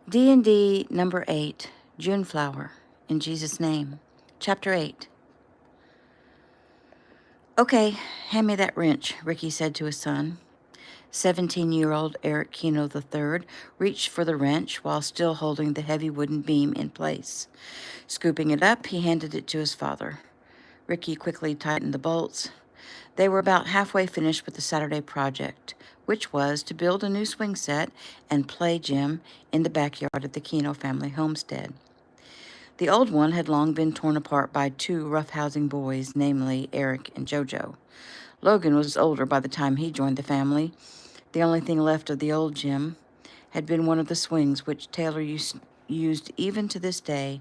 DND number 8, June Flower, in Jesus' name. Chapter 8. Okay, hand me that wrench, Ricky said to his son. 17-year-old Eric Keno III reached for the wrench while still holding the heavy wooden beam in place. Scooping it up, he handed it to his father. Ricky quickly tightened the bolts. They were about halfway finished with the Saturday project, which was to build a new swing set and play gym in the backyard of the Keno family homestead. The old one had long been torn apart by two roughhousing boys, namely Eric and Jojo. Logan was older by the time he joined the family. The only thing left of the old gym had been one of the swings which Taylor used even to this day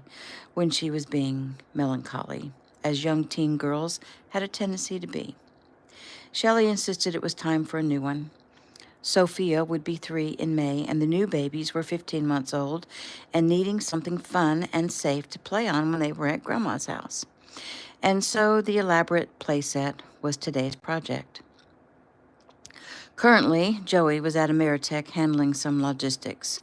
when she was being melancholy, as young teen girls had a tendency to be. Shelley insisted it was time for a new one. Sophia would be 3 in May, and the new babies were 15 months old and needing something fun and safe to play on when they were at Grandma's house. And so the elaborate playset was today's project. Currently, Joey was at Ameritech handling some logistics.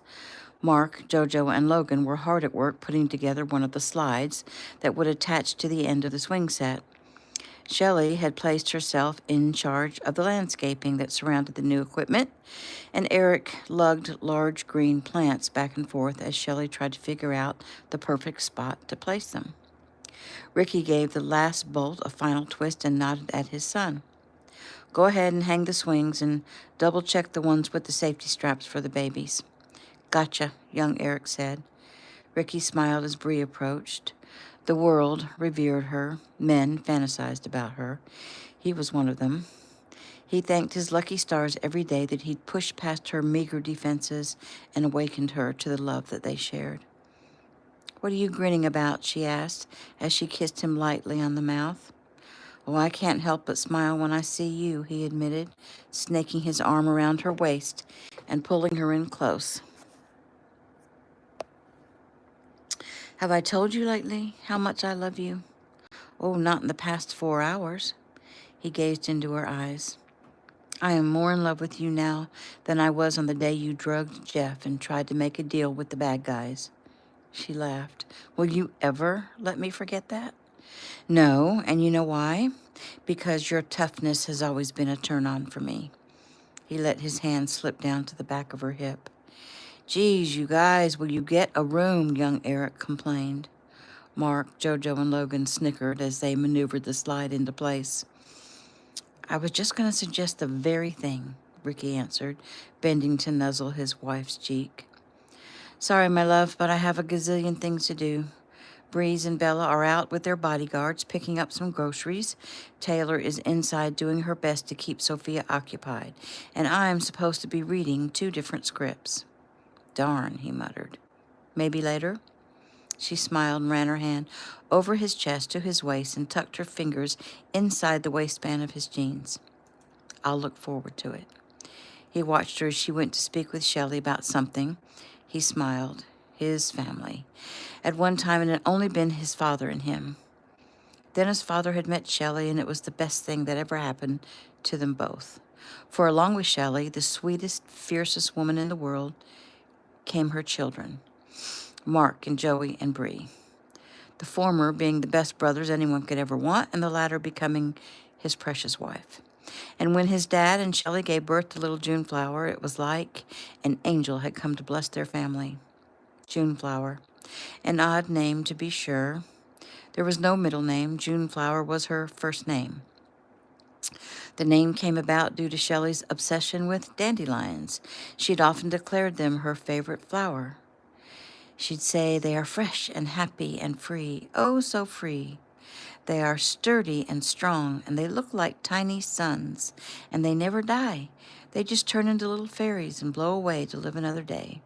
Mark, Jojo, and Logan were hard at work putting together one of the slides that would attach to the end of the swing set. Shelley had placed herself in charge of the landscaping that surrounded the new equipment, and Eric lugged large green plants back and forth as Shelley tried to figure out the perfect spot to place them. Ricky gave the last bolt a final twist and nodded at his son. Go ahead and hang the swings and double-check the ones with the safety straps for the babies. Gotcha, young Eric said. Ricky smiled as Bree approached. The world revered her. Men fantasized about her. He was one of them. He thanked his lucky stars every day that he'd pushed past her meager defenses and awakened her to the love that they shared. What are you grinning about? She asked as she kissed him lightly on the mouth. Oh, I can't help but smile when I see you, he admitted, snaking his arm around her waist and pulling her in close. Have I told you lately how much I love you? Oh, not in the past 4 hours. He gazed into her eyes. I am more in love with you now than I was on the day you drugged Jeff and tried to make a deal with the bad guys. She laughed. Will you ever let me forget that? No, and you know why? Because your toughness has always been a turn-on for me. He let his hand slip down to the back of her hip. Geez, you guys, will you get a room? Young Eric complained. Mark, Jojo, and Logan snickered as they maneuvered the slide into place. I was just going to suggest the very thing, Ricky answered, bending to nuzzle his wife's cheek. Sorry, my love, but I have a gazillion things to do. Breeze and Bella are out with their bodyguards picking up some groceries. Taylor is inside doing her best to keep Sophia occupied, and I'm supposed to be reading 2 different scripts. Darn, he muttered. Maybe later? She smiled and ran her hand over his chest to his waist and tucked her fingers inside the waistband of his jeans. I'll look forward to it. He watched her as she went to speak with Shelley about something. He smiled. His family. At one time, it had only been his father and him. Then his father had met Shelley, and it was the best thing that ever happened to them both. For along with Shelley, the sweetest, fiercest woman in the world, came her children, Mark and Joey and Bree. The former being the best brothers anyone could ever want, and the latter becoming his precious wife. And when his dad and Shelley gave birth to little June Flower, it was like an angel had come to bless their family. June Flower. An odd name, to be sure. There was no middle name. June Flower was her first name. The name came about due to Shelley's obsession with dandelions. She'd often declared them her favorite flower. She'd say, they are fresh and happy and free, oh, so free. They are sturdy and strong, and they look like tiny suns, and they never die. They just turn into little fairies and blow away to live another day.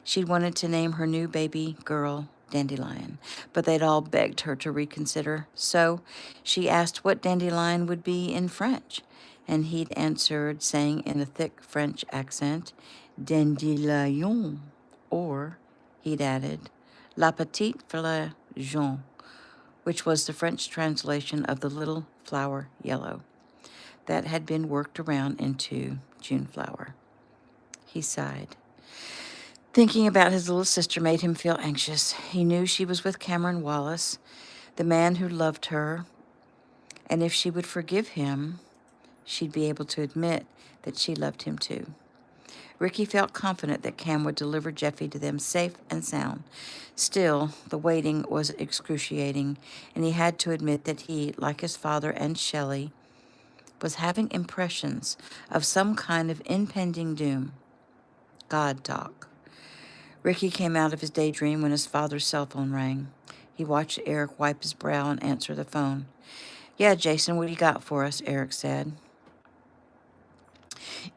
She'd wanted to name her new baby girl Dandelion, but they'd all begged her to reconsider. So she asked what dandelion would be in French, and he'd answered, saying in a thick French accent, Dandelion, or, he'd added, La petite fleur jaune, which was the French translation of the little flower yellow, that had been worked around into June Flower. He sighed. Thinking about his little sister made him feel anxious. He knew she was with Cameron Wallace, the man who loved her, and if she would forgive him, she'd be able to admit that she loved him too. Ricky felt confident that Cam would deliver Jeffy to them safe and sound. Still, the waiting was excruciating, and he had to admit that he, like his father and Shelley, was having impressions of some kind of impending doom. God talk. Ricky came out of his daydream when his father's cell phone rang. He watched Eric wipe his brow and answer the phone. "Yeah, Jason, what do you got for us?" Eric said.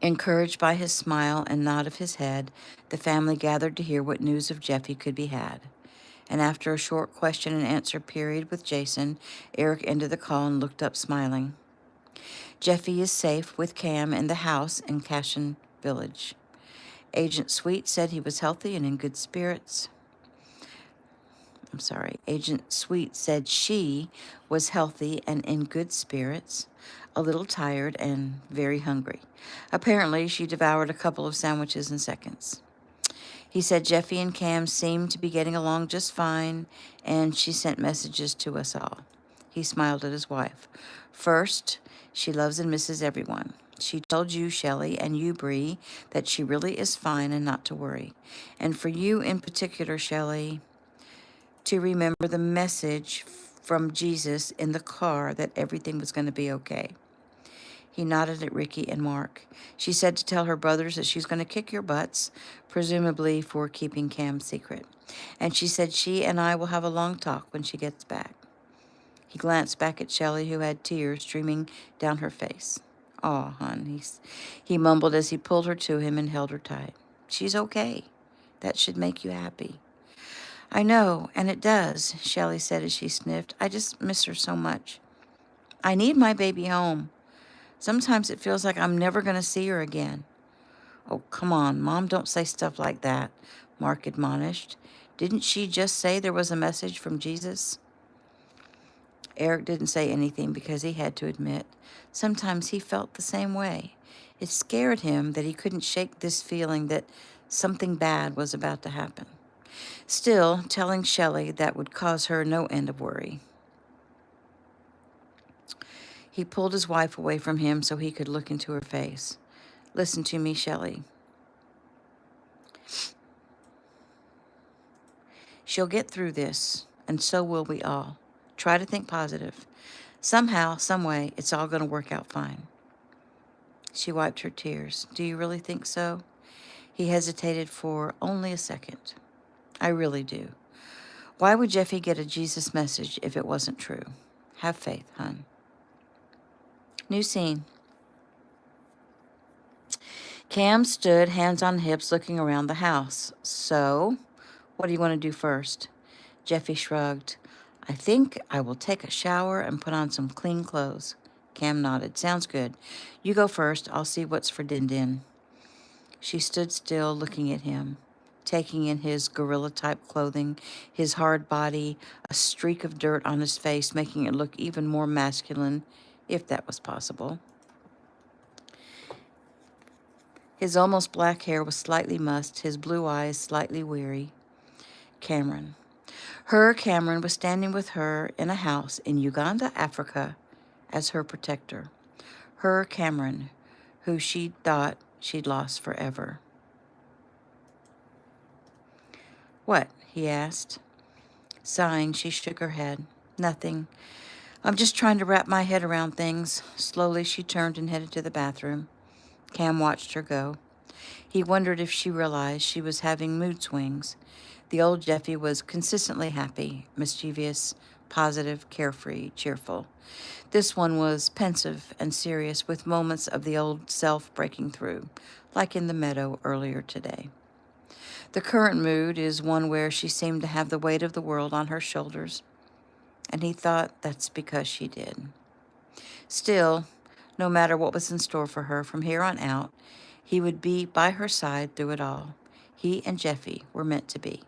Encouraged by his smile and nod of his head, the family gathered to hear what news of Jeffy could be had. And after a short question and answer period with Jason, Eric ended the call and looked up smiling. "Jeffy is safe with Cam in the house in Cashin Village. Agent Sweet said he was healthy and in good spirits. Agent Sweet said she was healthy and in good spirits, a little tired and very hungry. Apparently, she devoured a couple of sandwiches in seconds. He said Jeffy and Cam seemed to be getting along just fine, and she sent messages to us all." He smiled at his wife. "First, she loves and misses everyone. She told you, Shelley, and you, Bree, that she really is fine and not to worry. And for you in particular, Shelley, to remember the message from Jesus in the car that everything was going to be okay." He nodded at Ricky and Mark. "She said to tell her brothers that she's going to kick your butts, presumably for keeping Cam's secret. And she said she and I will have a long talk when she gets back." He glanced back at Shelley, who had tears streaming down her face. "Aw, hon," he mumbled as he pulled her to him and held her tight. "She's okay. That should make you happy." "I know, and it does," Shelley said as she sniffed. "I just miss her so much. I need my baby home. Sometimes it feels like I'm never going to see her again." "Oh, come on, Mom, don't say stuff like that," Mark admonished. "Didn't she just say there was a message from Jesus?" Eric didn't say anything because he had to admit sometimes he felt the same way. It scared him that he couldn't shake this feeling that something bad was about to happen. Still, telling Shelley that would cause her no end of worry. He pulled his wife away from him so he could look into her face. "Listen to me, Shelley. She'll get through this, and so will we all. Try to think positive. Somehow, some way, it's all going to work out fine." She wiped her tears. "Do you really think so?" He hesitated for only a second. "I really do. Why would Jeffy get a Jesus message if it wasn't true? Have faith, hon." New scene. Cam stood, hands on hips, looking around the house. "So, what do you want to do first?" Jeffy shrugged. "I think I will take a shower and put on some clean clothes." Cam nodded. "Sounds good. You go first. I'll see what's for Din Din." She stood still, looking at him, taking in his gorilla-type clothing, his hard body, a streak of dirt on his face, making it look even more masculine, if that was possible. His almost black hair was slightly mussed, his blue eyes slightly weary. Cameron. Cameron, was standing with her in a house in Uganda, Africa, as her protector. Cameron, who she thought she'd lost forever. "What?" he asked. Sighing, she shook her head. "Nothing. I'm just trying to wrap my head around things." Slowly, she turned and headed to the bathroom. Cam watched her go. He wondered if she realized she was having mood swings. The old Jeffy was consistently happy, mischievous, positive, carefree, cheerful. This one was pensive and serious, with moments of the old self breaking through, like in the meadow earlier today. The current mood is one where she seemed to have the weight of the world on her shoulders, and he thought that's because she did. Still, no matter what was in store for her from here on out, he would be by her side through it all. He and Jeffy were meant to be.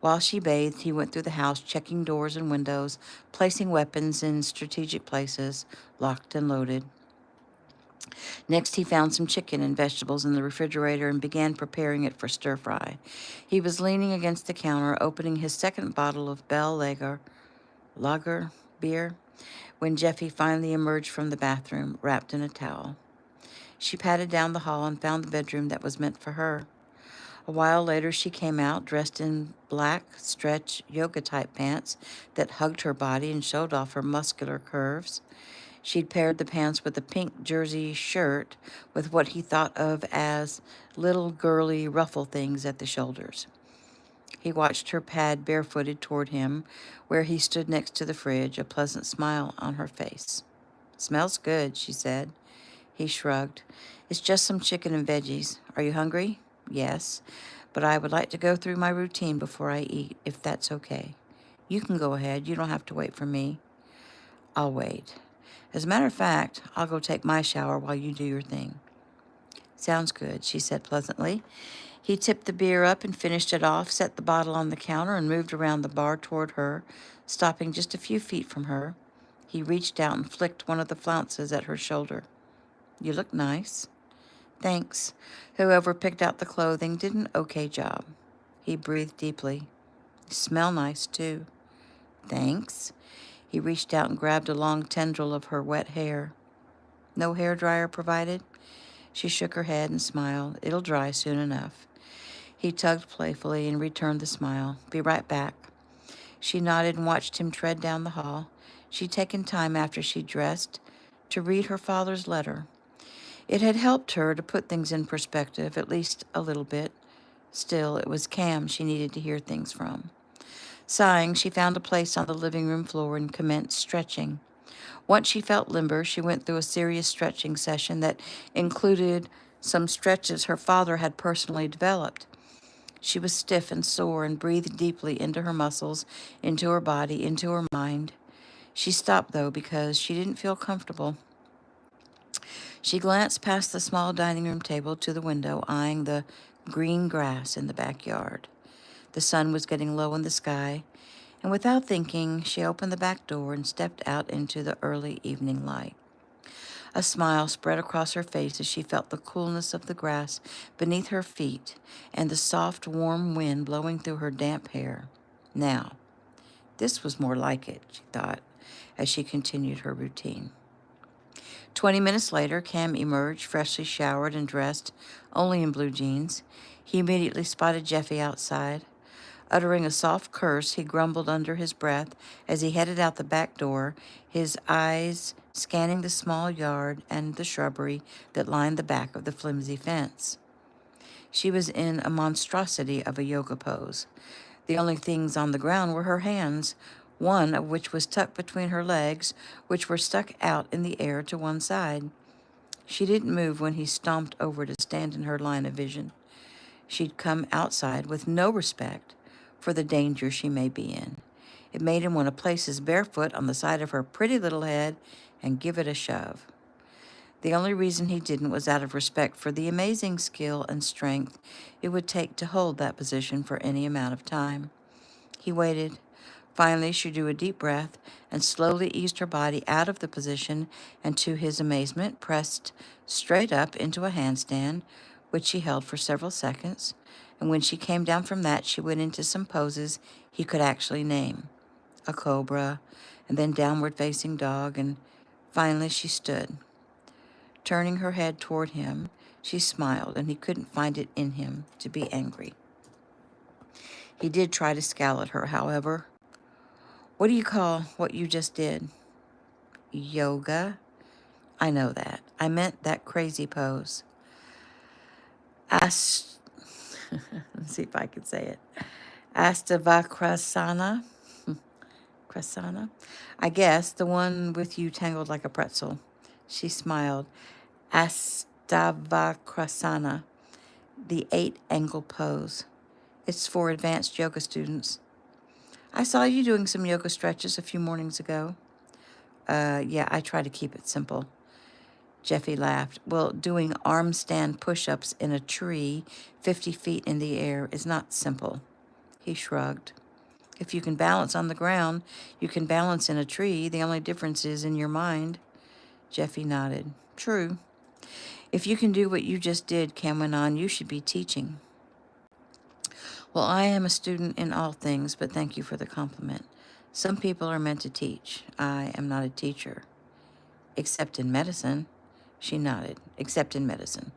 While she bathed, he went through the house, checking doors and windows, placing weapons in strategic places, locked and loaded. Next, he found some chicken and vegetables in the refrigerator and began preparing it for stir fry. He was leaning against the counter, opening his second bottle of Bell Lager beer, when Jeffy finally emerged from the bathroom, wrapped in a towel. She patted down the hall and found the bedroom that was meant for her. A while later, she came out, dressed in black, stretch, yoga-type pants that hugged her body and showed off her muscular curves. She'd paired the pants with a pink jersey shirt with what he thought of as little girly ruffle things at the shoulders. He watched her pad barefooted toward him, where he stood next to the fridge, a pleasant smile on her face. "Smells good," she said. He shrugged. "It's just some chicken and veggies. Are you hungry?" "Yes, but I would like to go through my routine before I eat, if that's okay." "You can go ahead. You don't have to wait for me." "I'll wait. As a matter of fact, I'll go take my shower while you do your thing." "Sounds good," she said pleasantly. He tipped the beer up and finished it off, set the bottle on the counter, and moved around the bar toward her, stopping just a few feet from her. He reached out and flicked one of the flounces at her shoulder. "You look nice." "Thanks. Whoever picked out the clothing did an okay job." He breathed deeply. "You smell nice, too." "Thanks." He reached out and grabbed a long tendril of her wet hair. "No hairdryer provided?" She shook her head and smiled. "It'll dry soon enough." He tugged playfully and returned the smile. "Be right back." She nodded and watched him tread down the hall. She'd taken time after she dressed to read her father's letter. It had helped her to put things in perspective, at least a little bit. Still, it was Cam she needed to hear things from. Sighing, she found a place on the living room floor and commenced stretching. Once she felt limber, she went through a serious stretching session that included some stretches her father had personally developed. She was stiff and sore and breathed deeply into her muscles, into her body, into her mind. She stopped, though, because she didn't feel comfortable. She glanced past the small dining room table to the window, eyeing the green grass in the backyard. The sun was getting low in the sky, and without thinking, she opened the back door and stepped out into the early evening light. A smile spread across her face as she felt the coolness of the grass beneath her feet and the soft, warm wind blowing through her damp hair. Now, this was more like it, she thought, as she continued her routine. 20 minutes later, Cam emerged, freshly showered and dressed, only in blue jeans. He immediately spotted Jeffy outside. Uttering a soft curse, he grumbled under his breath as he headed out the back door, his eyes scanning the small yard and the shrubbery that lined the back of the flimsy fence. She was in a monstrosity of a yoga pose. The only things on the ground were her hands, one of which was tucked between her legs, which were stuck out in the air to one side. She didn't move when he stomped over to stand in her line of vision. She'd come outside with no respect for the danger she may be in. It made him want to place his bare foot on the side of her pretty little head and give it a shove. The only reason he didn't was out of respect for the amazing skill and strength it would take to hold that position for any amount of time. He waited. Finally, she drew a deep breath and slowly eased her body out of the position and, to his amazement, pressed straight up into a handstand, which she held for several seconds. And when she came down from that, she went into some poses he could actually name. A cobra, and then downward-facing dog, and finally she stood. Turning her head toward him, she smiled, and he couldn't find it in him to be angry. He did try to scowl at her, however. "What do you call what you just did?" "Yoga." "I know that. I meant that crazy pose." Let's see if I can say it. Astavakrasana. Krasana? "I guess, the one with you tangled like a pretzel." She smiled. Astavakrasana, the 8-angle pose. It's for advanced yoga students. "I saw you doing some yoga stretches a few mornings ago." Yeah, I try to keep it simple." Jeffy laughed. "Well, doing arm stand push-ups in a tree 50 feet in the air is not simple." He shrugged. "If you can balance on the ground, you can balance in a tree. The only difference is in your mind." Jeffy nodded. "True." If you can do what you just did, Cam went on, you should be teaching. Well, I am a student in all things, but thank you for the compliment. Some people are meant to teach. I am not a teacher. Except in medicine. She nodded. Except in medicine.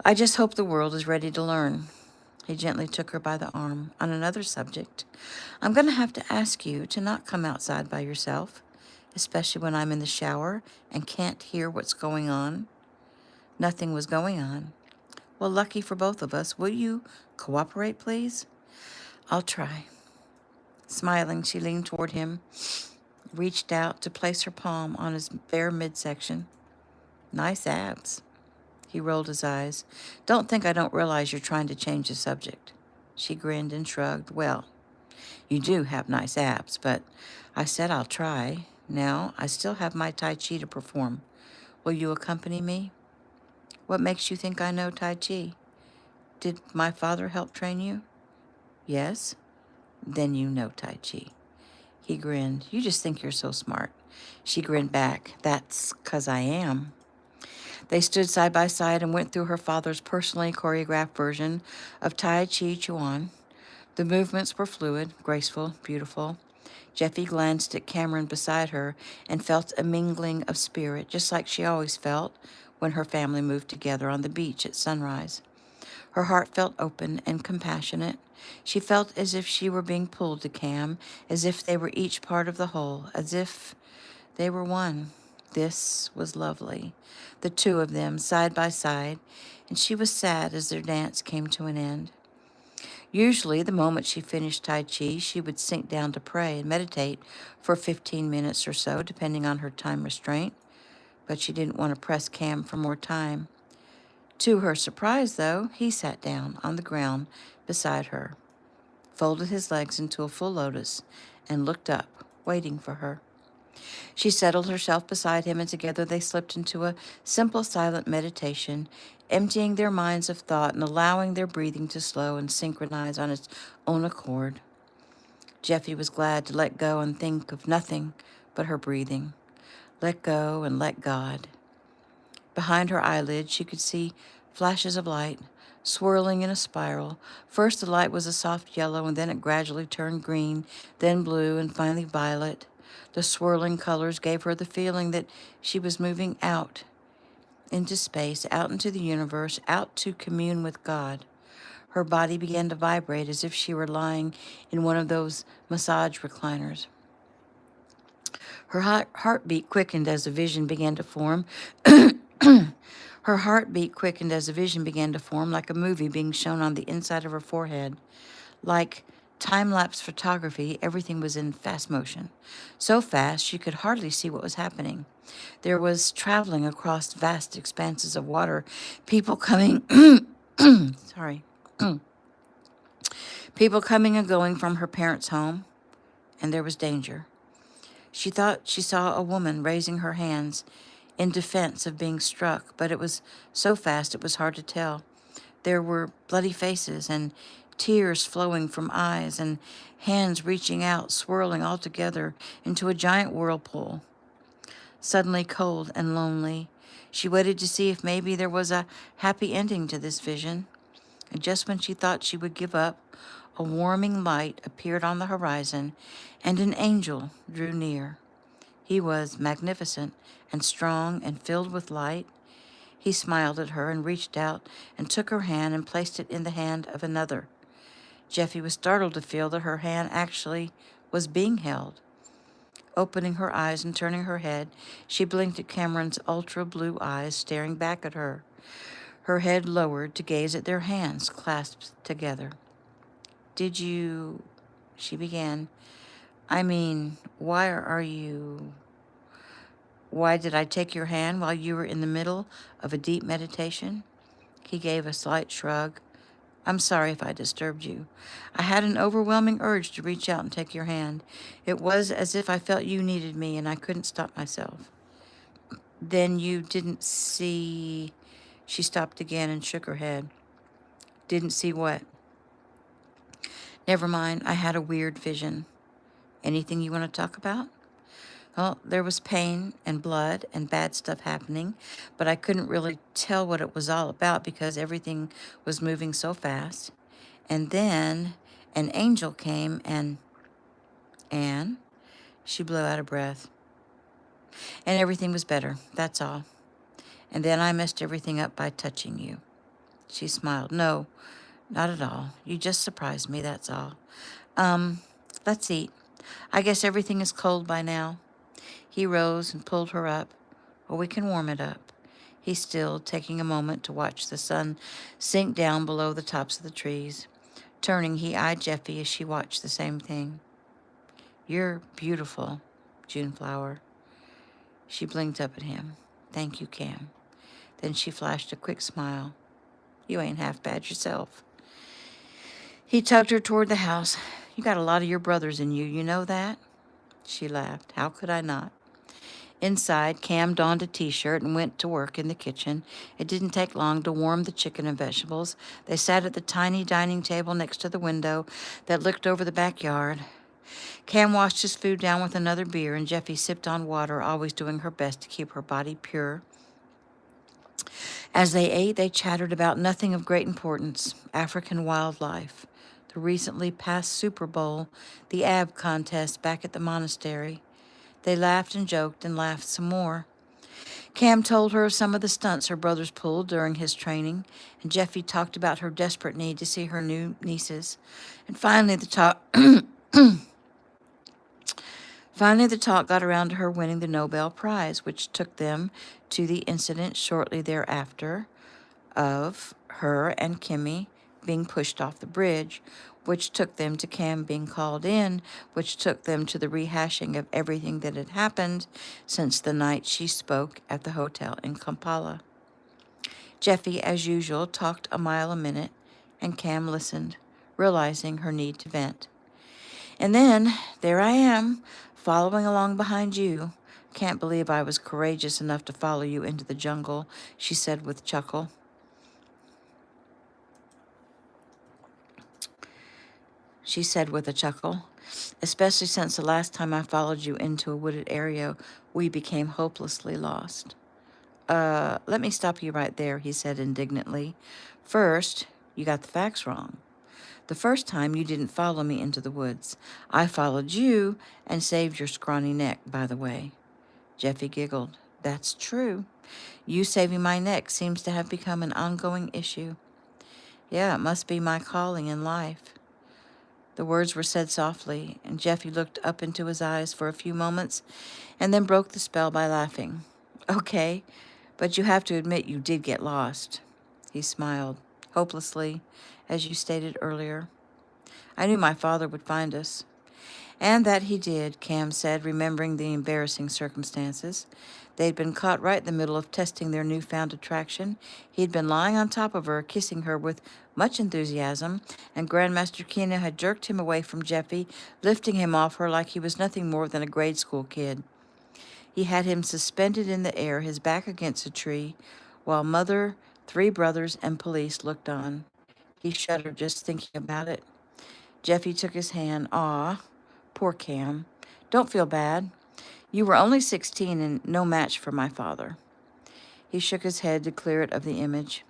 I just hope the world is ready to learn. He gently took her by the arm. On another subject, I'm going to have to ask you to not come outside by yourself, especially when I'm in the shower and can't hear what's going on. Nothing was going on. Well, lucky for both of us. Will you cooperate, please? I'll try. Smiling, she leaned toward him, reached out to place her palm on his bare midsection. Nice abs. He rolled his eyes. Don't think I don't realize you're trying to change the subject. She grinned and shrugged. Well, you do have nice abs, but I said I'll try. Now, I still have my Tai Chi to perform. Will you accompany me? What makes you think I know Tai Chi? Did my father help train you? Yes. Then you know Tai Chi. He grinned. You just think you're so smart. She grinned back. That's 'cause I am. They stood side by side and went through her father's personally choreographed version of Tai Chi Chuan. The movements were fluid, graceful, beautiful. Jeffy glanced at Cameron beside her and felt a mingling of spirit, just like she always felt when her family moved together on the beach at sunrise. Her heart felt open and compassionate. She felt as if she were being pulled to Cam, as if they were each part of the whole, as if they were one. This was lovely, the two of them side by side, and she was sad as their dance came to an end. Usually, the moment she finished Tai Chi, she would sink down to pray and meditate for 15 minutes or so, depending on her time restraint, but she didn't want to press Cam for more time. To her surprise, though, he sat down on the ground beside her, folded his legs into a full lotus, and looked up, waiting for her. She settled herself beside him, and together they slipped into a simple, silent meditation, emptying their minds of thought and allowing their breathing to slow and synchronize on its own accord. Jeffy was glad to let go and think of nothing but her breathing. Let go and let God. Behind her eyelids, she could see flashes of light, swirling in a spiral. First, the light was a soft yellow, and then it gradually turned green, then blue, and finally violet. The swirling colors gave her the feeling that she was moving out into space, out into the universe, out to commune with God. Her body began to vibrate as if she were lying in one of those massage recliners. Her heartbeat quickened as a vision began to form. Her heartbeat quickened as a vision began to form, like a movie being shown on the inside of her forehead. Like time-lapse photography, everything was in fast motion. So fast, she could hardly see what was happening. There was traveling across vast expanses of water, people coming, sorry, people coming and going from her parents' home, and there was danger. She thought she saw a woman raising her hands in defense of being struck, but it was so fast it was hard to tell. There were bloody faces and tears flowing from eyes and hands reaching out, swirling all together into a giant whirlpool. Suddenly cold and lonely, she waited to see if maybe there was a happy ending to this vision. And just when she thought she would give up, a warming light appeared on the horizon, and an angel drew near. He was magnificent and strong and filled with light. He smiled at her and reached out and took her hand and placed it in the hand of another. Jeffy was startled to feel that her hand actually was being held. Opening her eyes and turning her head, she blinked at Cameron's ultra-blue eyes staring back at her, her head lowered to gaze at their hands clasped together. Did you... she began. I mean, why did I take your hand while you were in the middle of a deep meditation? He gave a slight shrug. I'm sorry if I disturbed you. I had an overwhelming urge to reach out and take your hand. It was as if I felt you needed me and I couldn't stop myself. Then you didn't see... She stopped again and shook her head. Didn't see what? Never mind, I had a weird vision. Anything you want to talk about? Well, there was pain and blood and bad stuff happening, but I couldn't really tell what it was all about because everything was moving so fast. And then an angel came and Anne, she blew out a breath. And everything was better, that's all. And then I messed everything up by touching you. She smiled. No, not at all. You just surprised me, that's all. Um, let's eat. I guess everything is cold by now. He rose and pulled her up. Or we can warm it up. He stilled, taking a moment to watch the sun sink down below the tops of the trees. Turning, he eyed Jeffy as she watched the same thing. You're beautiful, Juneflower. She blinked up at him. Thank you, Cam. Then she flashed a quick smile. You ain't half bad yourself. He tugged her toward the house. You got a lot of your brothers in you, you know that? She laughed. How could I not? Inside, Cam donned a t-shirt and went to work in the kitchen. It didn't take long to warm the chicken and vegetables. They sat at the tiny dining table next to the window that looked over the backyard. Cam washed his food down with another beer, and Jeffy sipped on water, always doing her best to keep her body pure. As they ate, they chattered about nothing of great importance: African wildlife, the recently passed Super Bowl, the ab contest back at the monastery. They laughed and joked and laughed some more. Cam told her of some of the stunts her brothers pulled during his training, and Jeffy talked about her desperate need to see her new nieces. And finally the talk got around to her winning the Nobel Prize, which took them to the incident shortly thereafter of her and Kimmy being pushed off the bridge, which took them to Cam being called in, which took them to the rehashing of everything that had happened since the night she spoke at the hotel in Kampala. Jeffy, as usual, talked a mile a minute, and Cam listened, realizing her need to vent. And then, there I am, following along behind you. Can't believe I was courageous enough to follow you into the jungle, she said with a chuckle. Especially since the last time I followed you into a wooded area, we became hopelessly lost. Let me stop you right there, he said indignantly. First, you got the facts wrong. The first time you didn't follow me into the woods. I followed you and saved your scrawny neck, by the way. Jeffy giggled. That's true. You saving my neck seems to have become an ongoing issue. Yeah, it must be my calling in life. The words were said softly, and Jeffy looked up into his eyes for a few moments and then broke the spell by laughing. Okay, but you have to admit you did get lost. He smiled, hopelessly, as you stated earlier. I knew my father would find us. And that he did, Cam said, remembering the embarrassing circumstances. They'd been caught right in the middle of testing their newfound attraction. He'd been lying on top of her, kissing her with much enthusiasm, and Grandmaster Keno had jerked him away from Jeffy, lifting him off her like he was nothing more than a grade school kid. He had him suspended in the air, his back against a tree, while Mother, 3 brothers, and police looked on. He shuddered just thinking about it. Jeffy took his hand. Aw, poor Cam. Don't feel bad. You were only 16 and no match for my father. He shook his head to clear it of the image.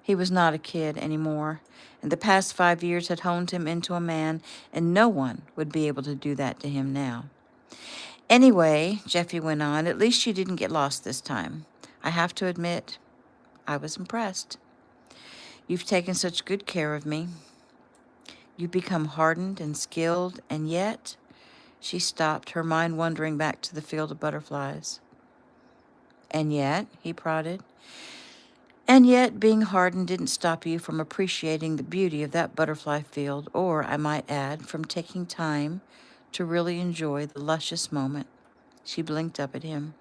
He was not a kid anymore, and the past 5 years had honed him into a man, and no one would be able to do that to him now. Anyway, Jeffy went on, at least you didn't get lost this time. I have to admit, I was impressed. You've taken such good care of me. You've become hardened and skilled, and yet... She stopped, her mind wandering back to the field of butterflies. And yet, he prodded. And yet, being hardened didn't stop you from appreciating the beauty of that butterfly field, or, I might add, from taking time to really enjoy the luscious moment. She blinked up at him.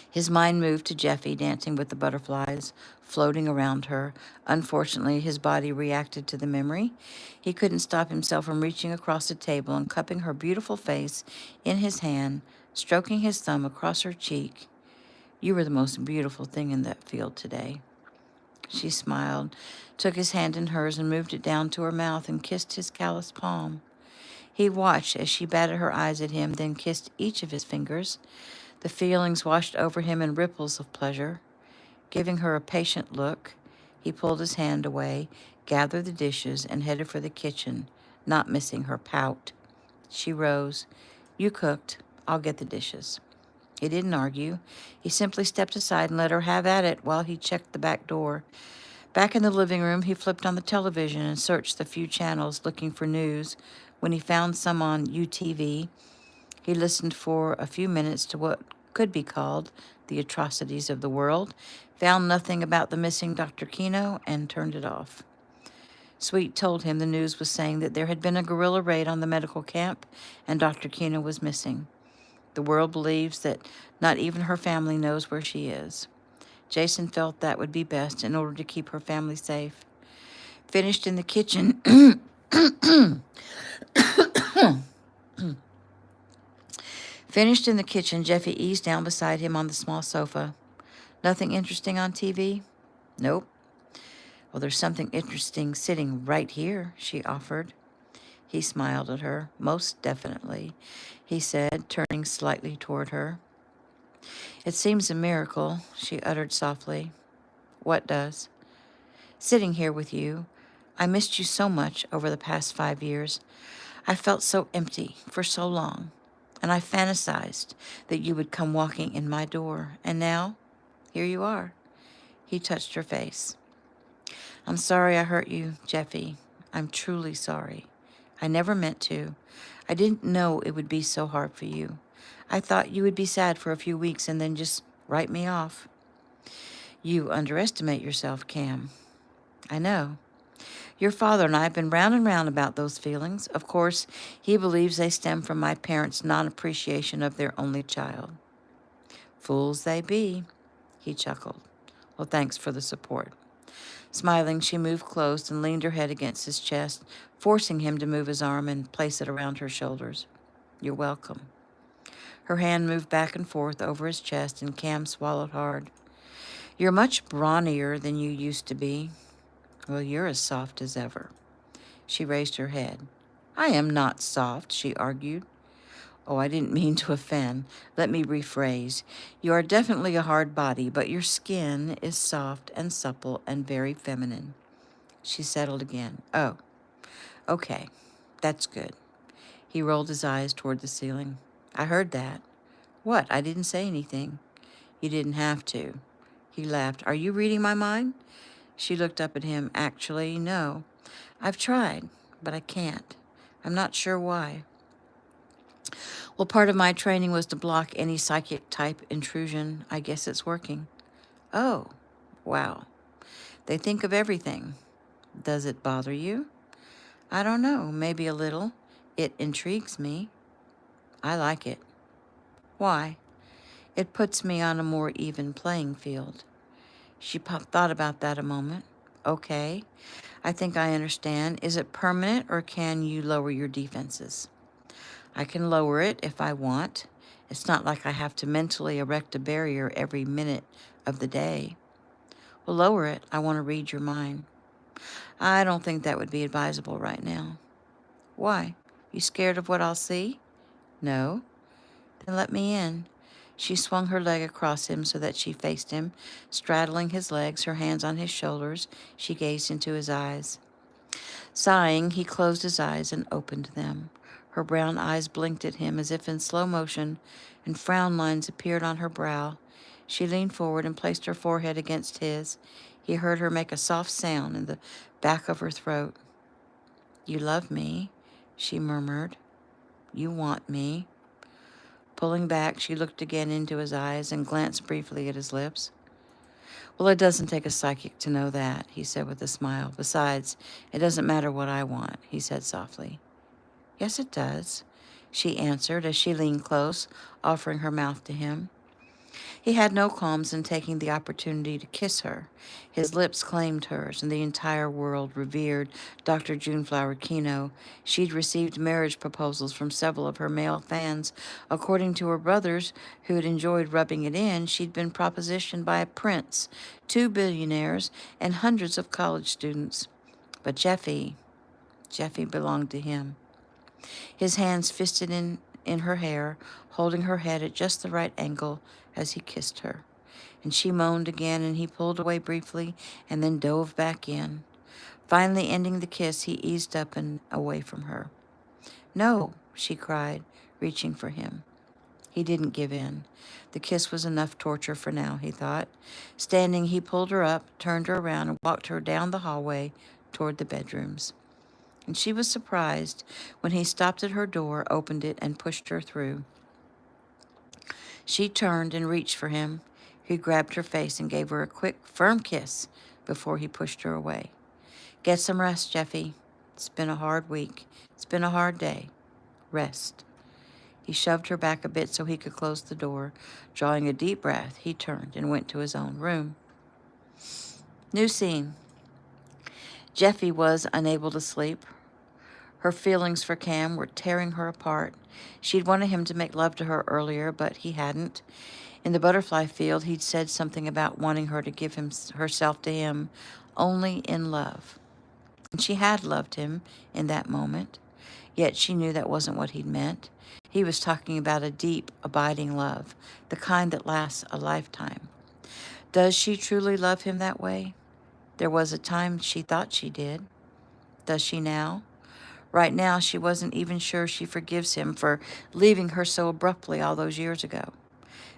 His mind moved to Jeffy dancing with the butterflies, floating around her. Unfortunately, his body reacted to the memory. He couldn't stop himself from reaching across the table and cupping her beautiful face in his hand, stroking his thumb across her cheek. You were the most beautiful thing in that field today. She smiled, took his hand in hers and moved it down to her mouth and kissed his calloused palm. He watched as she batted her eyes at him, then kissed each of his fingers. The feelings washed over him in ripples of pleasure. Giving her a patient look, he pulled his hand away, gathered the dishes, and headed for the kitchen, not missing her pout. She rose. You cooked. I'll get the dishes. He didn't argue. He simply stepped aside and let her have at it while he checked the back door. Back in the living room, he flipped on the television and searched the few channels looking for news. When he found some on UTV, he listened for a few minutes to what could be called the atrocities of the world, found nothing about the missing Dr. Kino, and turned it off. Sweet told him the news was saying that there had been a guerrilla raid on the medical camp and Dr. Kino was missing. The world believes that not even her family knows where she is. Jason felt that would be best in order to keep her family safe. Finished in the kitchen, Jeffy eased down beside him on the small sofa. Nothing interesting on TV? Nope. Well, there's something interesting sitting right here, she offered. He smiled at her. Most definitely, he said, turning slightly toward her. It seems a miracle, she uttered softly. What does? Sitting here with you. I missed you so much over the past 5 years. I felt so empty for so long, and I fantasized that you would come walking in my door, and now, here you are. He touched her face. I'm sorry I hurt you, Jeffy. I'm truly sorry. I never meant to. I didn't know it would be so hard for you. I thought you would be sad for a few weeks and then just write me off. You underestimate yourself, Cam. I know. Your father and I have been round and round about those feelings. Of course, he believes they stem from my parents' non-appreciation of their only child. Fools they be, he chuckled. Well, thanks for the support. Smiling, she moved close and leaned her head against his chest, forcing him to move his arm and place it around her shoulders. You're welcome. Her hand moved back and forth over his chest, and Cam swallowed hard. You're much brawnier than you used to be. Well, you're as soft as ever. She raised her head. I am not soft, she argued. Oh, I didn't mean to offend. Let me rephrase. You are definitely a hard body, but your skin is soft and supple and very feminine. She settled again. Oh, okay. That's good. He rolled his eyes toward the ceiling. I heard that. What? I didn't say anything. You didn't have to. He laughed. Are you reading my mind? She looked up at him. Actually, no. I've tried, but I can't. I'm not sure why. Well, part of my training was to block any psychic type intrusion. I guess it's working. Oh, wow. They think of everything. Does it bother you? I don't know, maybe a little. It intrigues me. I like it. Why? It puts me on a more even playing field. She thought about that a moment. Okay, I think I understand. Is it permanent or can you lower your defenses? I can lower it if I want. It's not like I have to mentally erect a barrier every minute of the day. Well, lower it. I want to read your mind. I don't think that would be advisable right now. Why? You scared of what I'll see? No. Then let me in. She swung her leg across him so that she faced him. Straddling his legs, her hands on his shoulders, she gazed into his eyes. Sighing, he closed his eyes and opened them. Her brown eyes blinked at him as if in slow motion, and frown lines appeared on her brow. She leaned forward and placed her forehead against his. He heard her make a soft sound in the back of her throat. You love me, she murmured. You want me. Pulling back, she looked again into his eyes and glanced briefly at his lips. Well, it doesn't take a psychic to know that, he said with a smile. Besides, it doesn't matter what I want, he said softly. Yes, it does, she answered as she leaned close, offering her mouth to him. He had no qualms in taking the opportunity to kiss her. His lips claimed hers, and the entire world revered Dr. Juneflower Kino. She'd received marriage proposals from several of her male fans. According to her brothers, who had enjoyed rubbing it in, she'd been propositioned by a prince, 2 billionaires, and hundreds of college students. But Jeffy belonged to him. his hands fisted in her hair, holding her head at just the right angle as he kissed her. And she moaned again, and he pulled away briefly and then dove back in. Finally ending the kiss, he eased up and away from her. "No," she cried, reaching for him. He didn't give in. The kiss was enough torture for now, he thought. Standing, he pulled her up, turned her around, and walked her down the hallway toward the bedrooms. And she was surprised when he stopped at her door, opened it, and pushed her through. She turned and reached for him. He grabbed her face and gave her a quick, firm kiss before he pushed her away. "Get some rest, Jeffy. It's been a hard week. It's been a hard day. Rest." He shoved her back a bit so he could close the door. Drawing a deep breath, he turned and went to his own room. New scene. Jeffy was unable to sleep. Her feelings for Cam were tearing her apart. She'd wanted him to make love to her earlier, but he hadn't. In the butterfly field, he'd said something about wanting her to give herself to him only in love. And she had loved him in that moment, yet she knew that wasn't what he'd meant. He was talking about a deep, abiding love, the kind that lasts a lifetime. Does she truly love him that way? There was a time she thought she did. Does she now? Right now, she wasn't even sure she forgives him for leaving her so abruptly all those years ago.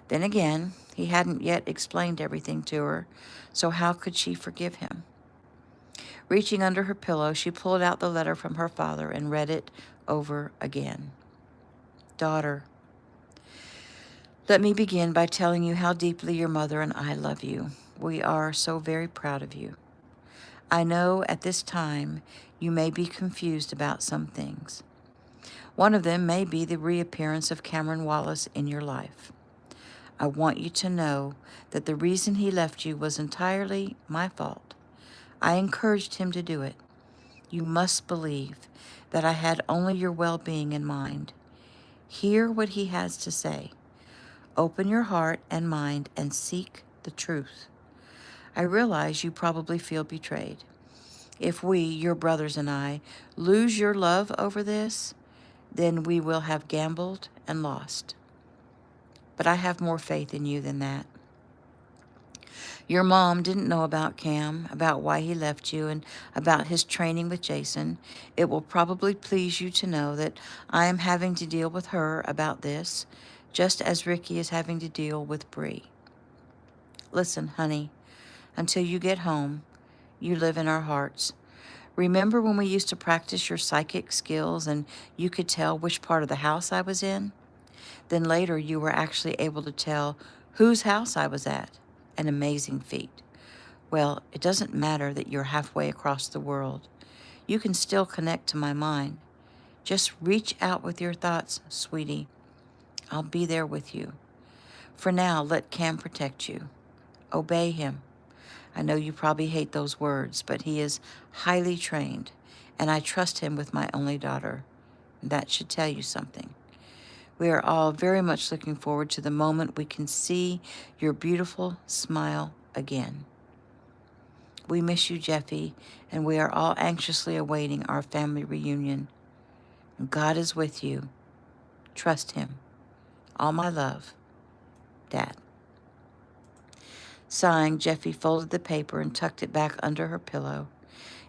Then again, he hadn't yet explained everything to her, so how could she forgive him? Reaching under her pillow, she pulled out the letter from her father and read it over again. "Daughter, let me begin by telling you how deeply your mother and I love you. We are so very proud of you. I know at this time you may be confused about some things. One of them may be the reappearance of Cameron Wallace in your life. I want you to know that the reason he left you was entirely my fault. I encouraged him to do it. You must believe that I had only your well-being in mind. Hear what he has to say. Open your heart and mind and seek the truth. I realize you probably feel betrayed. If we, your brothers and I, lose your love over this, then we will have gambled and lost. But I have more faith in you than that. Your mom didn't know about Cam, about why he left you, and about his training with Jason. It will probably please you to know that I am having to deal with her about this, just as Ricky is having to deal with Bree. Listen, honey, until you get home, you live in our hearts. Remember when we used to practice your psychic skills and you could tell which part of the house I was in? Then later you were actually able to tell whose house I was at. An amazing feat. Well, it doesn't matter that you're halfway across the world. You can still connect to my mind. Just reach out with your thoughts, sweetie. I'll be there with you. For now, let Cam protect you. Obey him. I know you probably hate those words, but he is highly trained, and I trust him with my only daughter. That should tell you something. We are all very much looking forward to the moment we can see your beautiful smile again. We miss you, Jeffy, and we are all anxiously awaiting our family reunion. God is with you. Trust him. All my love, Dad." Sighing, Jeffy folded the paper and tucked it back under her pillow.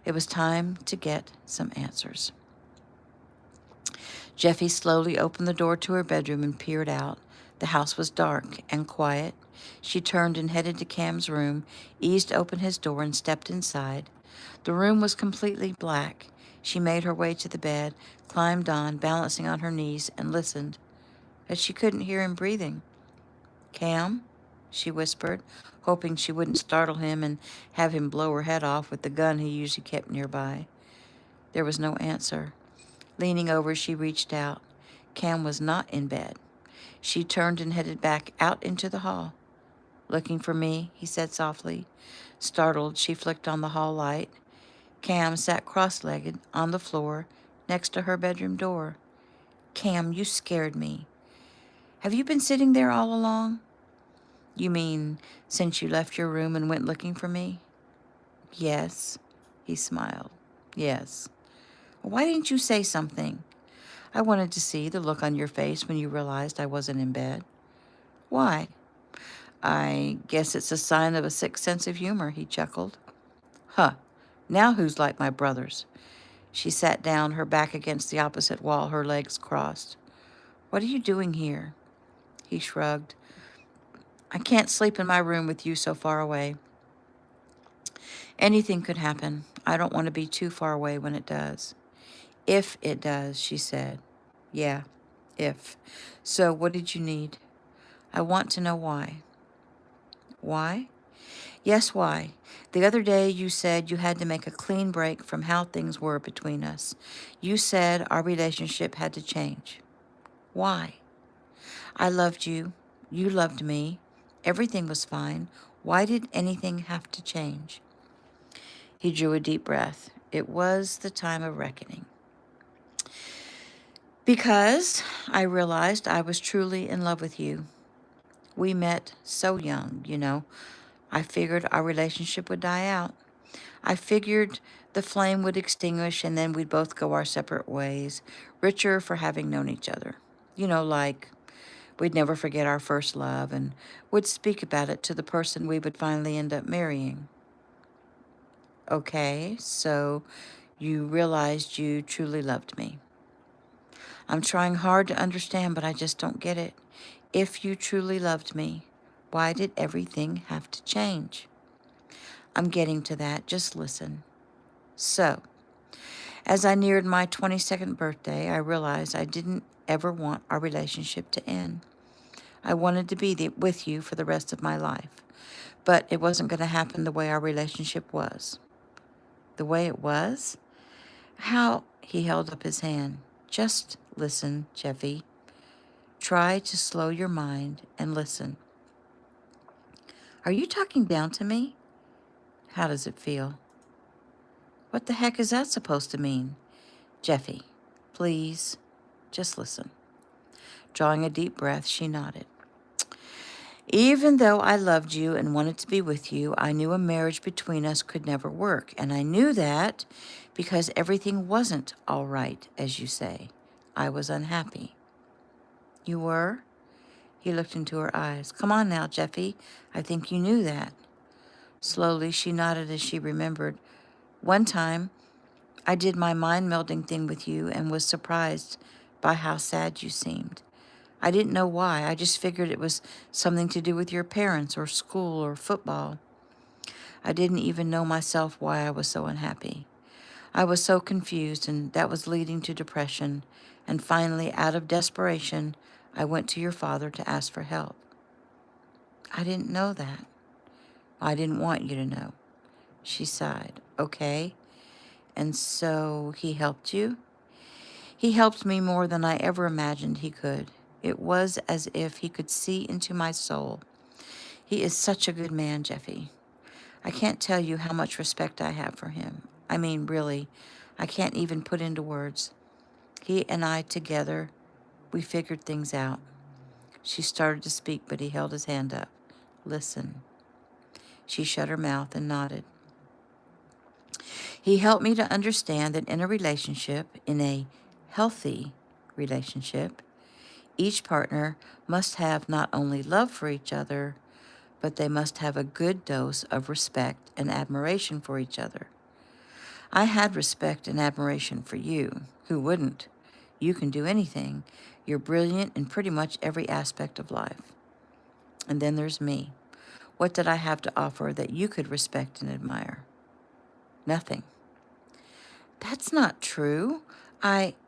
It was time to get some answers. Jeffy slowly opened the door to her bedroom and peered out. The house was dark and quiet. She turned and headed to Cam's room, eased open his door, and stepped inside. The room was completely black. She made her way to the bed, climbed on, balancing on her knees, and listened. But she couldn't hear him breathing. "Cam?" she whispered, hoping she wouldn't startle him and have him blow her head off with the gun he usually kept nearby. There was no answer. Leaning over, she reached out. Cam was not in bed. She turned and headed back out into the hall. "Looking for me?" he said softly. Startled, she flicked on the hall light. Cam sat cross-legged on the floor next to her bedroom door. "Cam, you scared me. Have you been sitting there all along?" "You mean since you left your room and went looking for me?" "Yes," he smiled. "Yes." "Why didn't you say something?" I wanted to see the look on your face when you realized I wasn't in bed. Why? I guess it's a sign of a sick sense of humor, he chuckled. Huh. Now who's like my brothers? She sat down, her back against the opposite wall, her legs crossed. What are you doing here? He shrugged. I can't sleep in my room with you so far away. Anything could happen. I don't want to be too far away when it does. If it does, she said. Yeah, if. So what did you need? I want to know why. Why? Yes, why? The other day you said you had to make a clean break from how things were between us. You said our relationship had to change. Why? I loved you. You loved me. Everything was fine. Why did anything have to change? He drew a deep breath. It was the time of reckoning. Because I realized I was truly in love with you. We met so young, you know. I figured our relationship would die out. I figured the flame would extinguish and then we'd both go our separate ways, richer for having known each other. You know, like we'd never forget our first love and would speak about it to the person we would finally end up marrying. Okay, so you realized you truly loved me. I'm trying hard to understand, but I just don't get it. If you truly loved me, why did everything have to change? I'm getting to that. Just listen. So, as I neared my 22nd birthday, I realized I didn't ever want our relationship to end. I wanted to be with you for the rest of my life, but it wasn't going to happen the way our relationship was. The way it was? How? He held up his hand. Just listen, Jeffy. Try to slow your mind and listen. Are you talking down to me? How does it feel? What the heck is that supposed to mean? Jeffy, please, just listen. Drawing a deep breath, she nodded. Even though I loved you and wanted to be with you, I knew a marriage between us could never work. And I knew that because everything wasn't all right, as you say. I was unhappy. You were? He looked into her eyes. Come on now, Jeffy. I think you knew that. Slowly, she nodded as she remembered. One time, I did my mind-melding thing with you and was surprised by how sad you seemed. I didn't know why. I just figured it was something to do with your parents or school or football. I didn't even know myself why I was so unhappy. I was so confused, and that was leading to depression. And finally, out of desperation, I went to your father to ask for help. I didn't know that. I didn't want you to know. She sighed. Okay. And so he helped you? He helped me more than I ever imagined he could. It was as if he could see into my soul. He is such a good man, Jeffy. I can't tell you how much respect I have for him. I mean, really, I can't even put into words. He and I together, we figured things out. She started to speak, but he held his hand up. Listen. She shut her mouth and nodded. He helped me to understand that in a relationship, in a healthy relationship, each partner must have not only love for each other, but they must have a good dose of respect and admiration for each other. I had respect and admiration for you. Who wouldn't? You can do anything. You're brilliant in pretty much every aspect of life. And then there's me. What did I have to offer that you could respect and admire? Nothing. That's not true.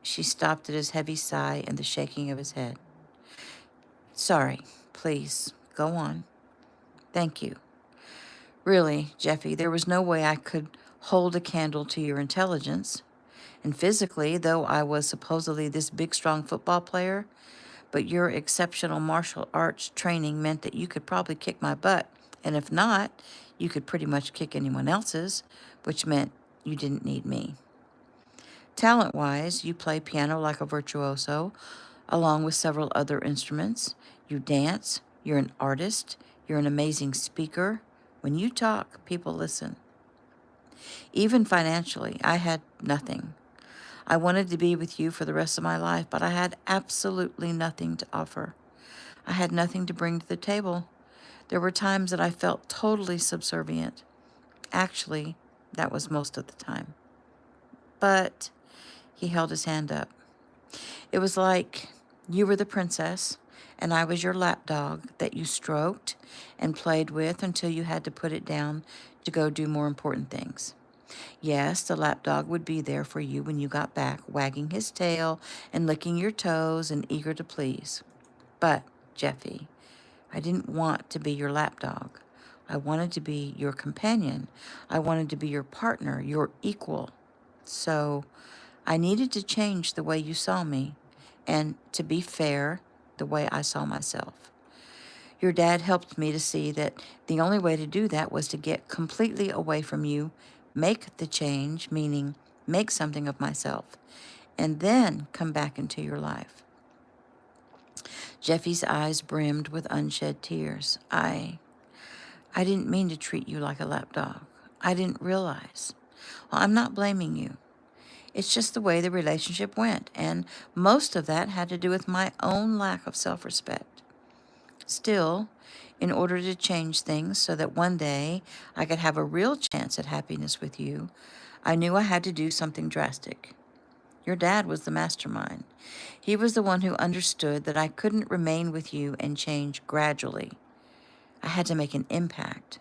She stopped at his heavy sigh and the shaking of his head. Sorry, please, go on. Thank you. Really, Jeffy, there was no way I could hold a candle to your intelligence. And physically, though I was supposedly this big, strong football player, but your exceptional martial arts training meant that you could probably kick my butt. And if not, you could pretty much kick anyone else's, which meant you didn't need me. Talent-wise, you play piano like a virtuoso, along with several other instruments. You dance. You're an artist. You're an amazing speaker. When you talk, people listen. Even financially, I had nothing. I wanted to be with you for the rest of my life, but I had absolutely nothing to offer. I had nothing to bring to the table. There were times that I felt totally subservient. Actually, that was most of the time. But he held his hand up. It was like you were the princess and I was your lapdog that you stroked and played with until you had to put it down to go do more important things. Yes, the lapdog would be there for you when you got back, wagging his tail and licking your toes and eager to please. But, Jeffy, I didn't want to be your lapdog. I wanted to be your companion. I wanted to be your partner, your equal. So I needed to change the way you saw me and, to be fair, the way I saw myself. Your dad helped me to see that the only way to do that was to get completely away from you, make the change, meaning make something of myself, and then come back into your life. Jeffy's eyes brimmed with unshed tears. I didn't mean to treat you like a lapdog. I didn't realize. Well, I'm not blaming you. It's just the way the relationship went, and most of that had to do with my own lack of self-respect. Still, in order to change things so that one day I could have a real chance at happiness with you, I knew I had to do something drastic. Your dad was the mastermind. He was the one who understood that I couldn't remain with you and change gradually. I had to make an impact.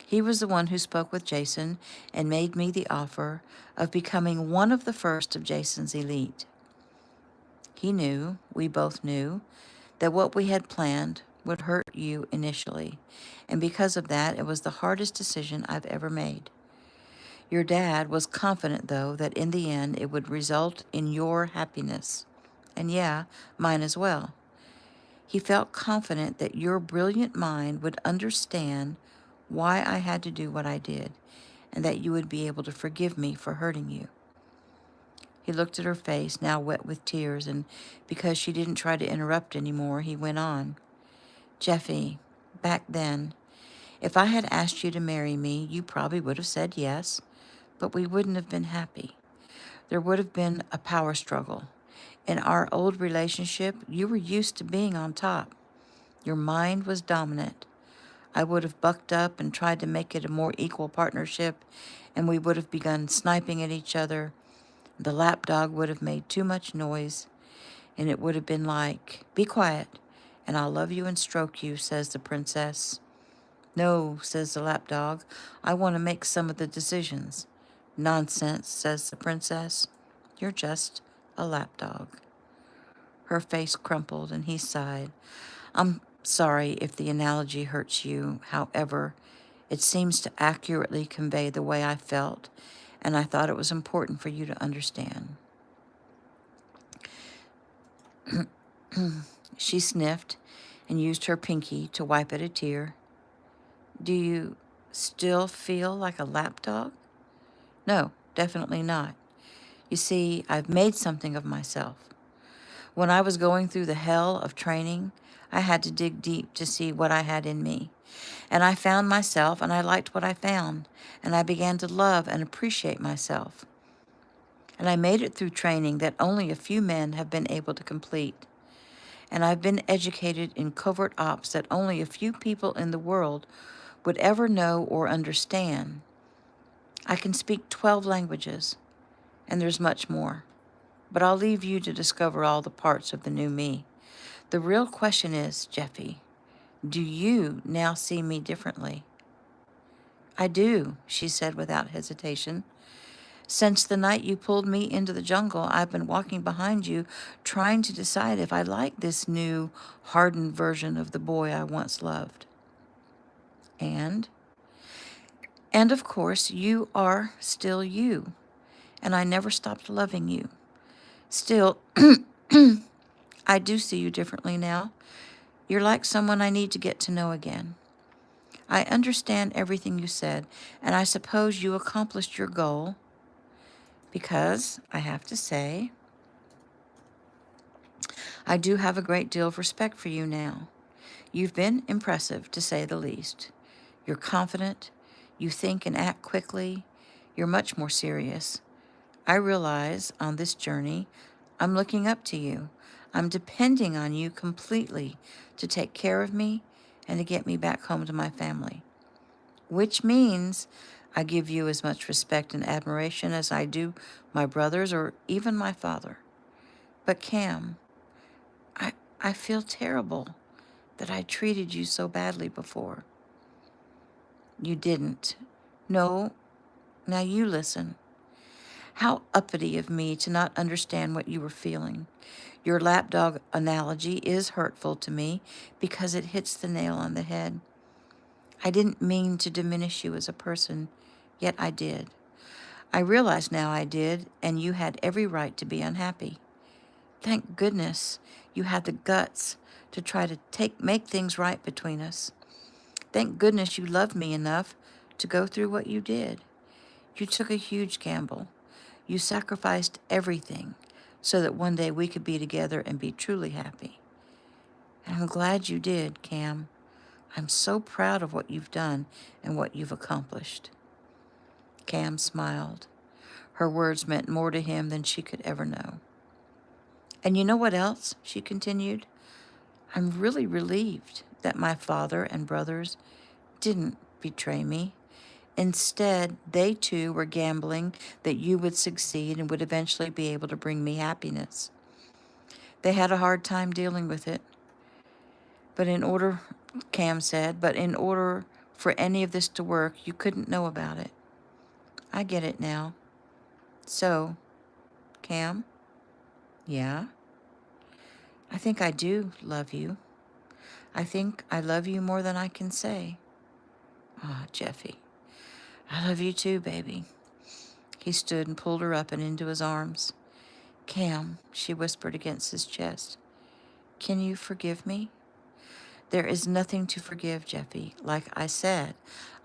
He was the one who spoke with Jason and made me the offer of becoming one of the first of Jason's elite. He knew, we both knew, that what we had planned would hurt you initially, and because of that, it was the hardest decision I've ever made. Your dad was confident, though, that in the end it would result in your happiness, and yeah, mine as well. He felt confident that your brilliant mind would understand why I had to do what I did, and that you would be able to forgive me for hurting you. He looked at her face, now wet with tears, and because she didn't try to interrupt anymore, he went on. Jeffy, back then, if I had asked you to marry me, you probably would have said yes, but we wouldn't have been happy. There would have been a power struggle. In our old relationship, you were used to being on top. Your mind was dominant. I would have bucked up and tried to make it a more equal partnership, and we would have begun sniping at each other. The lapdog would have made too much noise, and it would have been like, be quiet, and I'll love you and stroke you, says the princess. No, says the lapdog, I want to make some of the decisions. Nonsense, says the princess. You're just a lapdog. Her face crumpled, and he sighed. I'm sorry if the analogy hurts you. However, it seems to accurately convey the way I felt, and I thought it was important for you to understand. She sniffed and used her pinky to wipe at a tear. Do you still feel like a lapdog? No, definitely not. You see, I've made something of myself. When I was going through the hell of training, I had to dig deep to see what I had in me. And I found myself, and I liked what I found, and I began to love and appreciate myself. And I made it through training that only a few men have been able to complete. And I've been educated in covert ops that only a few people in the world would ever know or understand. I can speak 12 languages, and there's much more. But I'll leave you to discover all the parts of the new me. The real question is, Jeffy, do you now see me differently? I do, she said without hesitation. Since the night you pulled me into the jungle, I've been walking behind you, trying to decide if I like this new, hardened version of the boy I once loved. And of course, you are still you, and I never stopped loving you. Still, I do see you differently now. You're like someone I need to get to know again. I understand everything you said, and I suppose you accomplished your goal because, I have to say, I do have a great deal of respect for you now. You've been impressive, to say the least. You're confident, you think and act quickly, you're much more serious. I realize on this journey, I'm looking up to you. I'm depending on you completely to take care of me and to get me back home to my family, which means I give you as much respect and admiration as I do my brothers or even my father. But Cam, I, I feel terrible that I treated you so badly before. You didn't. No, now you listen. How uppity of me to not understand what you were feeling. Your lapdog analogy is hurtful to me because it hits the nail on the head. I didn't mean to diminish you as a person, yet I did. I realize now I did, and you had every right to be unhappy. Thank goodness you had the guts to try to make things right between us. Thank goodness you loved me enough to go through what you did. You took a huge gamble. You sacrificed everything so that one day we could be together and be truly happy. And I'm glad you did, Cam. I'm so proud of what you've done and what you've accomplished. Cam smiled. Her words meant more to him than she could ever know. And you know what else? She continued. I'm really relieved that my father and brothers didn't betray me. Instead, they too were gambling that you would succeed and would eventually be able to bring me happiness. They had a hard time dealing with it. Cam said, but in order for any of this to work, you couldn't know about it. I get it now. So, Cam? Yeah? I think I do love you. I think I love you more than I can say. Ah, Jeffy. I love you too, baby. He stood and pulled her up and into his arms. Cam, she whispered against his chest. Can you forgive me? There is nothing to forgive, Jeffy. Like I said,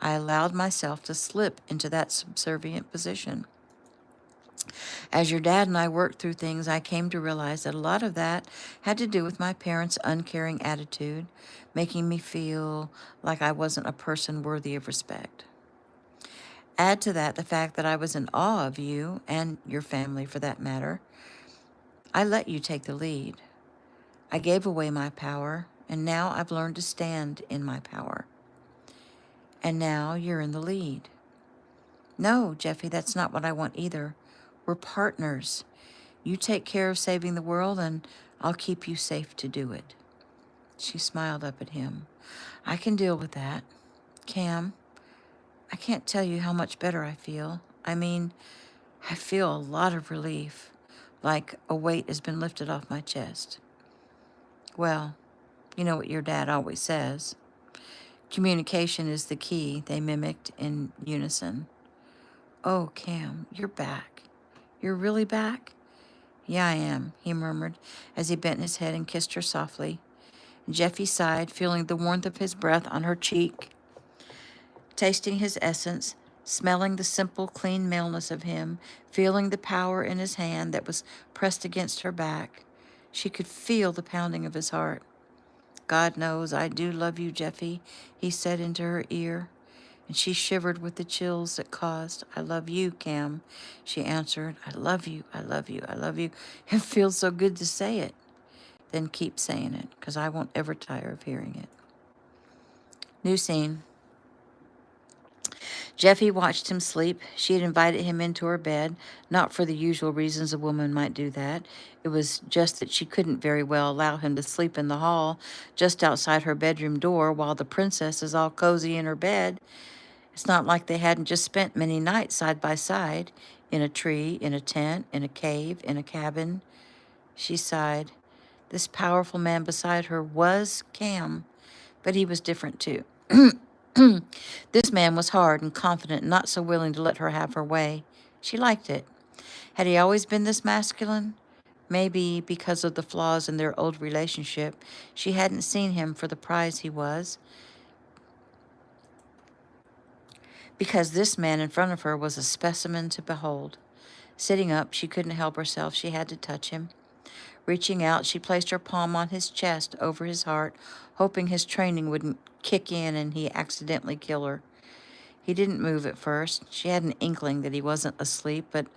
I allowed myself to slip into that subservient position. As your dad and I worked through things, I came to realize that a lot of that had to do with my parents' uncaring attitude, making me feel like I wasn't a person worthy of respect. Add to that the fact that I was in awe of you, and your family for that matter. I let you take the lead. I gave away my power, and now I've learned to stand in my power. And now you're in the lead. No, Jeffy, that's not what I want either. We're partners. You take care of saving the world, and I'll keep you safe to do it. She smiled up at him. I can deal with that. Cam, I can't tell you how much better I feel. I mean, I feel a lot of relief, like a weight has been lifted off my chest. Well, you know what your dad always says. Communication is the key, they mimicked in unison. Oh, Cam, you're back. You're really back? Yeah, I am, he murmured as he bent his head and kissed her softly. Jeffy sighed, feeling the warmth of his breath on her cheek, tasting his essence, smelling the simple, clean maleness of him, feeling the power in his hand that was pressed against her back. She could feel the pounding of his heart. God knows I do love you, Jeffy, he said into her ear, and she shivered with the chills it caused. I love you, Cam, she answered. I love you, I love you, I love you. It feels so good to say it. Then keep saying it, because I won't ever tire of hearing it. New scene. Jeffy watched him sleep. She had invited him into her bed, not for the usual reasons a woman might do that. It was just that she couldn't very well allow him to sleep in the hall just outside her bedroom door while the princess is all cozy in her bed. It's not like they hadn't just spent many nights side by side, in a tree, in a tent, in a cave, in a cabin. She sighed. This powerful man beside her was Cam, but he was different too. This man was hard and confident and not so willing to let her have her way. She liked it. Had he always been this masculine? Maybe because of the flaws in their old relationship, she hadn't seen him for the prize he was. Because this man in front of her was a specimen to behold. Sitting up, she couldn't help herself. She had to touch him. Reaching out, she placed her palm on his chest over his heart, hoping his training wouldn't kick in and he accidentally kill her. He didn't move at first. She had an inkling that he wasn't asleep, but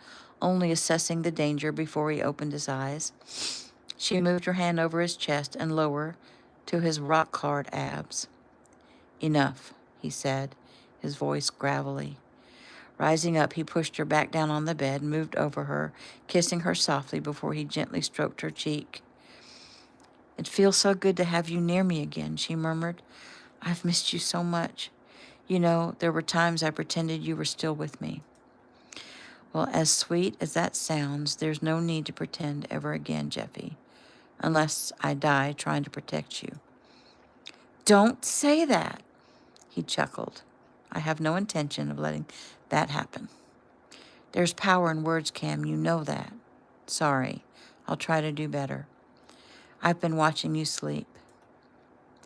only assessing the danger before he opened his eyes. She moved her hand over his chest and lower to his rock-hard abs. Enough, he said, his voice gravelly. Rising up, he pushed her back down on the bed and moved over her, kissing her softly before he gently stroked her cheek. It feels so good to have you near me again, she murmured. I've missed you so much. You know, there were times I pretended you were still with me. Well, as sweet as that sounds, there's no need to pretend ever again, Jeffy, unless I die trying to protect you. Don't say that, he chuckled. I have no intention of letting that happen. There's power in words, Cam, you know that. Sorry, I'll try to do better. I've been watching you sleep.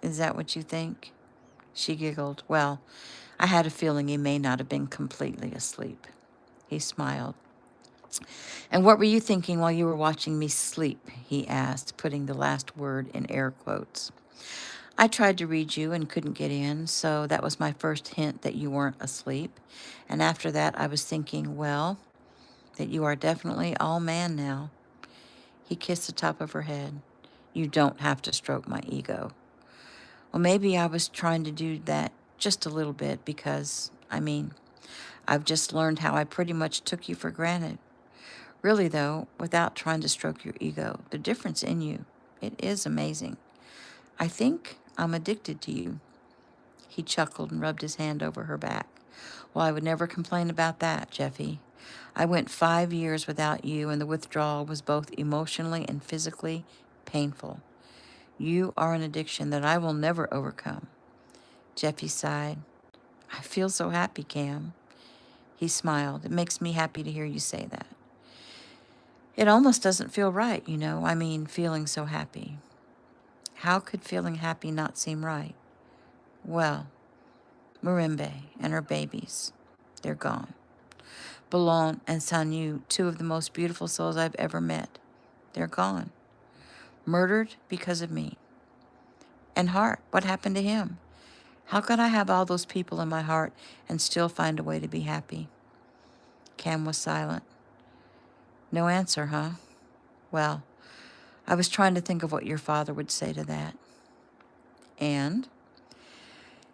Is that what you think? She giggled. Well, I had a feeling he may not have been completely asleep. He smiled. And what were you thinking while you were watching me sleep? He asked, putting the last word in air quotes. I tried to read you and couldn't get in, so that was my first hint that you weren't asleep. And after that, I was thinking, well, that you are definitely all man now. He kissed the top of her head. You don't have to stroke my ego. Well, maybe I was trying to do that just a little bit because, I've just learned how I pretty much took you for granted. Really, though, without trying to stroke your ego, the difference in you, it is amazing. I think I'm addicted to you. He chuckled and rubbed his hand over her back. Well, I would never complain about that, Jeffy. I went 5 years without you, and the withdrawal was both emotionally and physically painful. You are an addiction that I will never overcome. Jeffy sighed. I feel so happy, Cam. He smiled. It makes me happy to hear you say that. It almost doesn't feel right, feeling so happy. How could feeling happy not seem right? Well, Marimbe and her babies, they're gone. Boulogne and Sanyu, two of the most beautiful souls I've ever met, they're gone. Murdered because of me. And Hart, what happened to him? How could I have all those people in my heart and still find a way to be happy? Cam was silent. No answer, huh? Well, I was trying to think of what your father would say to that. And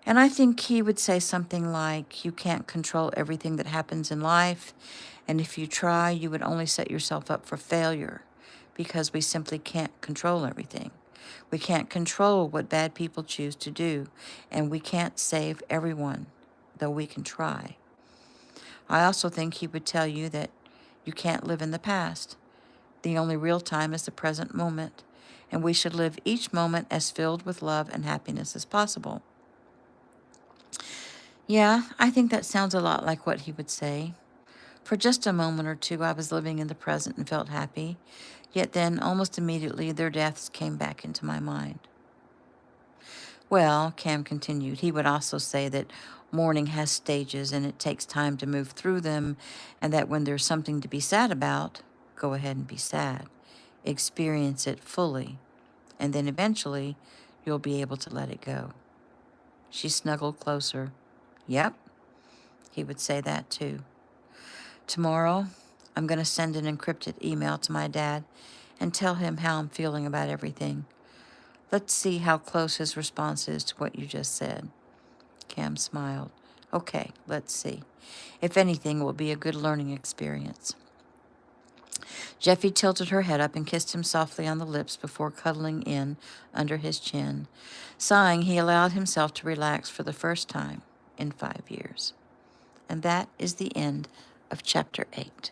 I think he would say something like, you can't control everything that happens in life, and if you try, you would only set yourself up for failure, because we simply can't control everything. We can't control what bad people choose to do, and we can't save everyone, though we can try. I also think he would tell you that you can't live in the past. The only real time is the present moment, and we should live each moment as filled with love and happiness as possible. Yeah, I think that sounds a lot like what he would say. For just a moment or two, I was living in the present and felt happy, yet then, almost immediately, their deaths came back into my mind. Well, Cam continued, he would also say that mourning has stages and it takes time to move through them, and that when there's something to be sad about, go ahead and be sad. Experience it fully, and then eventually you'll be able to let it go. She snuggled closer. Yep, he would say that too. Tomorrow, I'm going to send an encrypted email to my dad and tell him how I'm feeling about everything. Let's see how close his response is to what you just said. Cam smiled. Okay, let's see. If anything, it will be a good learning experience. Jeffy tilted her head up and kissed him softly on the lips before cuddling in under his chin. Sighing, he allowed himself to relax for the first time in 5 years. And that is the end of Chapter 8.